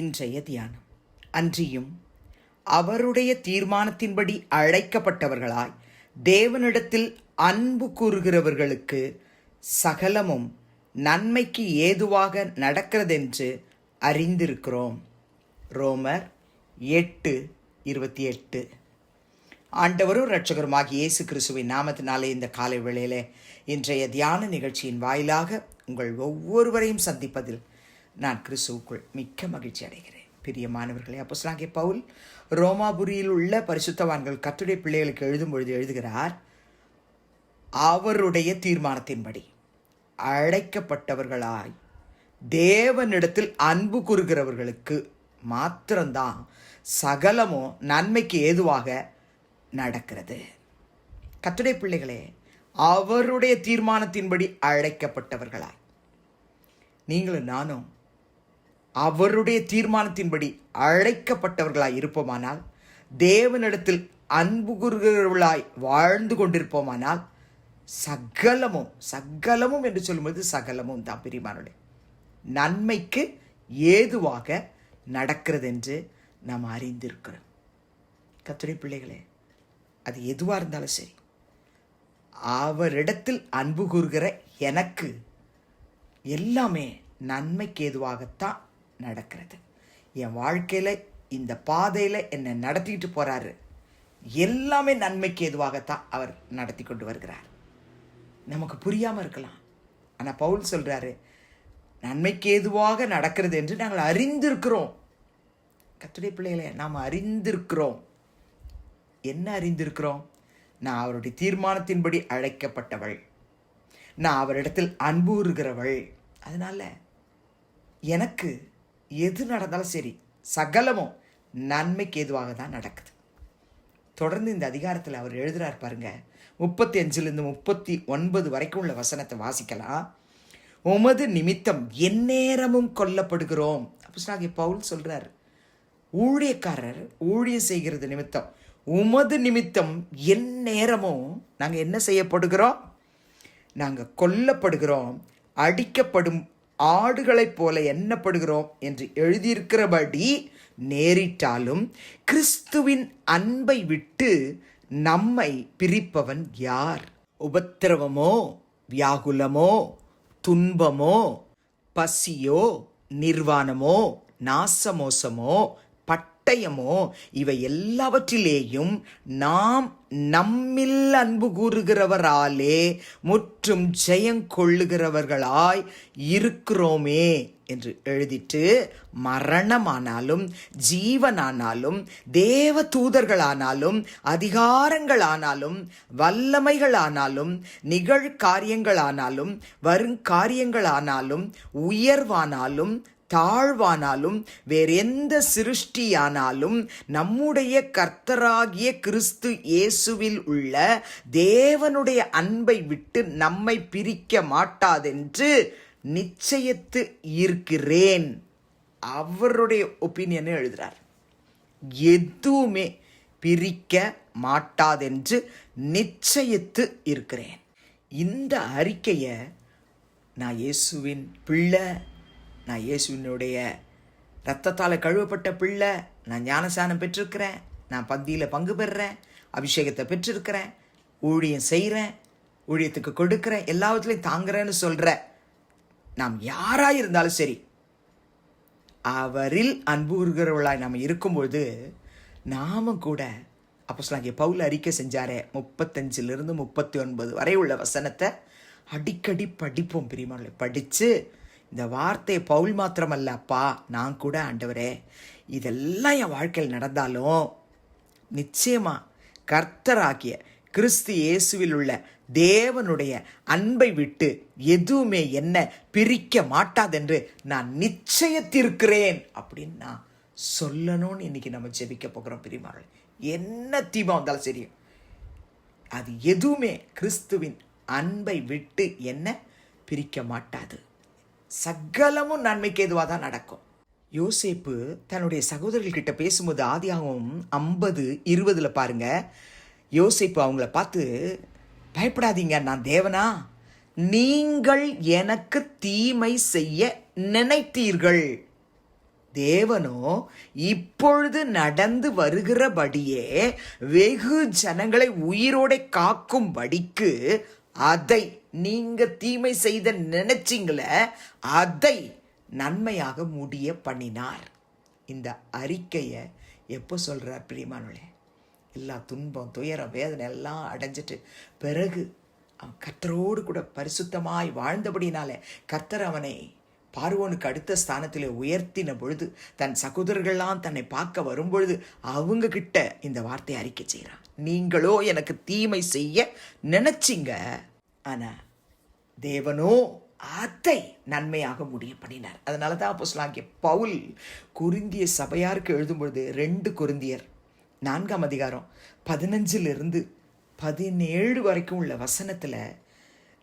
இன்றைய தியானம். அன்றியும் அவருடைய தீர்மானத்தின்படி அழைக்கப்பட்டவர்களாய் தேவனிடத்தில் அன்பு கூறுகிறவர்களுக்கு சகலமும் நன்மைக்கு ஏதுவாக நடக்கிறதென்று அறிந்திருக்கிறோம். ரோமர் 8:28. ஆண்டவரும் இரட்சகருமாகிய இயேசு கிறிஸ்துவின் நாமத்தினாலே இந்த காலை வேளையிலே இன்றைய தியான நிகழ்ச்சியின் வாயிலாக உங்கள் ஒவ்வொருவரையும் சந்திப்பதில் நான் கிறிஸ்துவுக்குள் மிக்க மகிழ்ச்சி அடைகிறேன். பிரியமானவர்களே, அப்போஸ்தலனாகிய பவுல் ரோமாபுரியில் உள்ள பரிசுத்தவான்கள் கர்த்தருடைய பிள்ளைகளுக்கு எழுதும் பொழுது எழுதுகிறார், அவருடைய தீர்மானத்தின்படி அழைக்கப்பட்டவர்களாய் தேவனிடத்தில் அன்பு கூறுகிறவர்களுக்கு மாத்திரம்தான் சகலமோ நன்மைக்கு ஏதுவாக நடக்கிறது. கர்த்தருடைய பிள்ளைகளே, அவருடைய தீர்மானத்தின்படி அழைக்கப்பட்டவர்களாய் நீங்களும் நானும் அவருடைய தீர்மானத்தின்படி அழைக்கப்பட்டவர்களாய் இருப்போமானால், தேவனிடத்தில் அன்பு கூறுகிறவர்களாய் வாழ்ந்து கொண்டிருப்போமானால், சகலமும் என்று சொல்லும்போது சகலமும் தான் பிரியமானவர்களே நன்மைக்கு ஏதுவாக நடக்கிறது என்று நாம் அறிந்திருக்கிறோம். கர்த்தருடைய பிள்ளைகளே, அது எதுவாக இருந்தாலும் சரி, அவரிடத்தில் அன்பு கூறுகிற எனக்கு எல்லாமே நன்மைக்கு ஏதுவாகத்தான் நடக்கிறது. என் வாழ்க்கையில் இந்த பாதையில் என்னை நடத்திக்கிட்டு போகிறாரு, எல்லாமே நன்மைக்கு ஏதுவாகத்தான் அவர் நடத்தி கொண்டு வருகிறார். நமக்கு புரியாமல் இருக்கலாம், ஆனால் பவுல் சொல்கிறாரு, நன்மைக்கு ஏதுவாக நடக்கிறது என்று நாங்கள் அறிந்திருக்கிறோம். கர்த்தருடைய பிள்ளைகளே, நாம் அறிந்திருக்கிறோம். என்ன அறிந்திருக்கிறோம்? நான் அவருடைய தீர்மானத்தின்படி அழைக்கப்பட்டவள், நான் அவரிடத்தில் அன்பு கூறுகிறவள். அதனால் எனக்கு எது நடந்தாலும் சரி, சகலமும் நன்மைக்கு ஏதுவாக தான் நடக்குது. தொடர்ந்து இந்த அதிகாரத்தில் அவர் எழுதுகிறார் பாருங்க, 35 39 வரைக்கும் உள்ள வசனத்தை வாசிக்கலாம். உமது நிமித்தம் எந்நேரமும் கொல்லப்படுகிறோம். அப்போஸ்தலனாகிய பவுல் சொல்றார், ஊழியக்காரர் ஊழியம் செய்கிறது நிமித்தம், உமது நிமித்தம் எந்நேரமும் நாங்கள் என்ன செய்யப்படுகிறோம்? நாங்கள் கொல்லப்படுகிறோம், அடிக்கப்படும் ஆடுகளைப் போல எண்ணப்படுகிறோம் என்று எழுதியிருக்கிறபடி நேரிட்டாலும் கிறிஸ்துவின் அன்பை விட்டு நம்மை பிரிப்பவன் யார்? உபத்திரவமோ, வியாகுலமோ, துன்பமோ, பசியோ, நிர்வாணமோ, நாசமோசமோ, பட்டயமோ, இவை எல்லாவற்றிலேயும் நாம் நம்மில் அன்பு கூறுகிறவராலே முற்றும் ஜெயங்கொள்ளுகிறவர்களாய் இருக்கிறோமே என்று எழுதிட்டு, மரணமானாலும் ஜீவனானாலும் தேவ தூதர்களானாலும் அதிகாரங்களானாலும் வல்லமைகளானாலும் நிகழ்காரியங்களானாலும் வருங்காரியங்களானாலும் உயர்வானாலும் தாழ்வானாலும் வேறெந்த சிருஷ்டியானாலும் நம்முடைய கர்த்தராகிய கிறிஸ்து இயேசுவில் உள்ள தேவனுடைய அன்பை விட்டு நம்மை பிரிக்க மாட்டாதென்று நிச்சயித்து இருக்கிறேன். அவருடைய ஒப்பீனியனை எழுதுறார். எதுவுமே பிரிக்க மாட்டாதென்று நிச்சயித்து இருக்கிறேன். இந்த அறிக்கையை நான் இயேசுவின் பிள்ளை, நான் இயேசுவினுடைய இரத்தத்தால் கழுவப்பட்ட பிள்ளை, நான் ஞானசானம் பெற்றிருக்கிறேன், நான் பந்தியில் பங்கு பெறுறேன், அபிஷேகத்தை பெற்றிருக்கிறேன், ஊழியம் செய்கிறேன், ஊழியத்துக்கு கொடுக்குறேன், எல்லாவற்றிலையும் தாங்குறேன்னு சொல்கிற நாம் யாராக இருந்தாலும் சரி, அவரில் அன்பு கூறுகிறவர்களாய் நாம் இருக்கும்பொழுது நாமும் கூட அப்போஸ்தலனாகிய பவுல் அறிக்கை செஞ்சாரே 35 39 வரை உள்ள வசனத்தை அடிக்கடி படிப்போம். பிரியமானவர்களே, படித்து இந்த வார்த்தையை பவுல் மாத்திரமல்ல, அப்பா நான் கூட, ஆண்டவரே இதெல்லாம் என் வாழ்க்கையில் நடந்தாலும் நிச்சயமாக கர்த்தராகிய கிறிஸ்து இயேசுவில் உள்ள தேவனுடைய அன்பை விட்டு எதுவுமே என்ன பிரிக்க மாட்டாதென்று நான் நிச்சயத்திருக்கிறேன் அப்படின்னு நான் சொல்லணும்னு இன்னைக்கு நம்ம ஜெபிக்க போகிறோம். பிரியமானவர்களே, என்ன தீபம் வந்தாலும் சரி, அது எதுவுமே கிறிஸ்துவின் அன்பை விட்டு என்ன பிரிக்க மாட்டாது. சகலமும் நன்மைக்கு ஏதுவாக தான் நடக்கும். யோசேப்பு தன்னுடைய சகோதரர்கிட்ட பேசும்போது ஆதியாகமம் 50:20 பாருங்க, யோசேப்பு அவங்கள பார்த்து, பயப்படாதீங்க, நான் தேவனா, நீங்கள் எனக்கு தீமை செய்ய நினைத்தீர்கள், தேவனோ இப்பொழுது நடந்து வருகிறபடியே வெகு ஜனங்களை உயிரோட காக்கும்படிக்கு அதை நீங்க தீமை செய்த நினைச்சிங்கள அதை நன்மையாக முடிய பண்ணினார். இந்த அறிக்கையை எப்போ சொல்றார் பிரியமானவர்களே? எல்லா துன்பம், துயரம், வேதனை எல்லாம் அடைஞ்சிட்டு பிறகு அவன் கர்த்தரோடு கூட பரிசுத்தமாய் வாழ்ந்தபடினால கர்த்தர் அவனை பார்வோனுக்கு அடுத்த ஸ்தானத்தில் உயர்த்தின பொழுது, தன் சகோதரர்கள்லாம் தன்னை பார்க்க வரும்பொழுது அவங்க கிட்ட இந்த வார்த்தையை அறிக்கை செய்கிறான். நீங்களோ எனக்கு தீமை செய்ய நினைச்சிங்க, ஆனா தேவனோ அதை நன்மையாக முடிய பண்ணினார். அதனால தான் அப்போஸ்தலனாகிய பவுல் கொரிந்திய சபையாருக்கு எழுதும்பொழுது 2 கொரிந்தியர் 4ஆம் அதிகாரம் 15-17 வரைக்கும் உள்ள வசனத்துல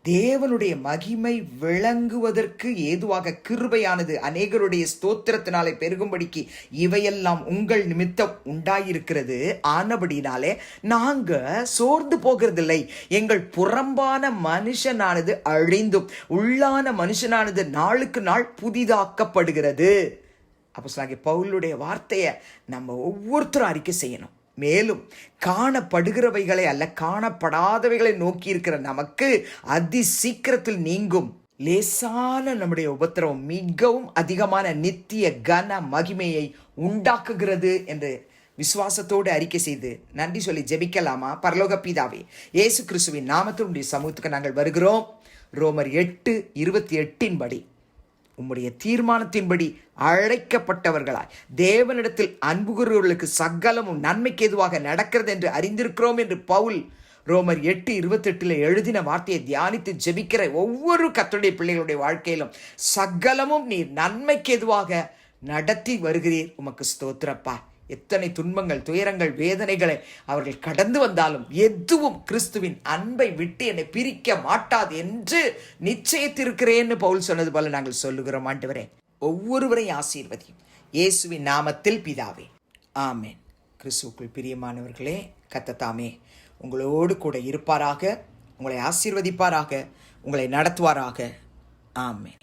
தேவனுடைய மகிமை விளங்குவதற்கு ஏதுவாக கிருபையானது அநேகருடைய ஸ்தோத்திரத்தினாலே பெருகும்படிக்கு இவையெல்லாம் உங்கள் நிமித்தம் உண்டாயிருக்கிறது. ஆனபடினாலே நாங்க சோர்ந்து போகிறதில்லை. எங்கள் புறம்பான மனுஷனானது அழிந்தும் உள்ளான மனுஷனானது நாளுக்கு நாள் புதிதாக்கப்படுகிறது. அப்போஸ்தலனாகிய பவுலுடைய வார்த்தையை நம்ம ஒவ்வொருத்தரும் அறிக்கை செய்யணும். மேலும் காணப்படுகிறவைகளை அல்ல, காணப்படாதவைகளை நோக்கி இருக்கிற நமக்கு அதி சீக்கிரத்தில் நீங்கும் லேசான நம்முடைய உபத்திரவம் மிகவும் அதிகமான நித்திய கன மகிமையை உண்டாக்குகிறது என்று விசுவாசத்தோடு அறிக்கை செய்து நன்றி சொல்லி ஜெபிக்கலாமா? பரலோக பிதாவே, இயேசு கிறிஸ்துவின் நாமத்தினுடைய சமூகத்துக்கு நாங்கள் வருகிறோம். ரோமர் 8:28 படி உம்முடைய தீர்மானத்தின்படி அழைக்கப்பட்டவர்களாய் தேவனிடத்தில் அன்புகிறவர்களுக்கு சகலமும் நன்மைக்கு எதுவாக நடக்கிறது என்று அறிந்திருக்கிறோம் என்று பவுல் ரோமர் 8:28 எழுதின வார்த்தையை தியானித்து ஜெபிக்கிற ஒவ்வொரு கர்த்தருடைய பிள்ளைகளுடைய வாழ்க்கையிலும் சகலமும் நீர் நன்மைக்கு எதுவாக நடத்தி வருகிறீர். உமக்கு ஸ்தோத்திரப்பா. எத்தனை துன்பங்கள், துயரங்கள், வேதனைகளை அவர்கள் கடந்து வந்தாலும் எதுவும் கிறிஸ்துவின் அன்பை விட்டு என்னை பிரிக்க மாட்டாது என்று நிச்சயித்திருக்கிறேன்னு பவுல் சொன்னது போல நாங்கள் சொல்லுகிறோம். ஆண்டவரே, ஒவ்வொருவரையும் ஆசீர்வதியும் இயேசுவின் நாமத்தில் பிதாவே, ஆமேன். கிறிஸ்துவுக்குள் பிரியமானவர்களே, கர்த்தர் தாமே உங்களோடு கூட இருப்பாராக, உங்களை ஆசீர்வதிப்பாராக, உங்களை நடத்துவாராக. ஆமேன்.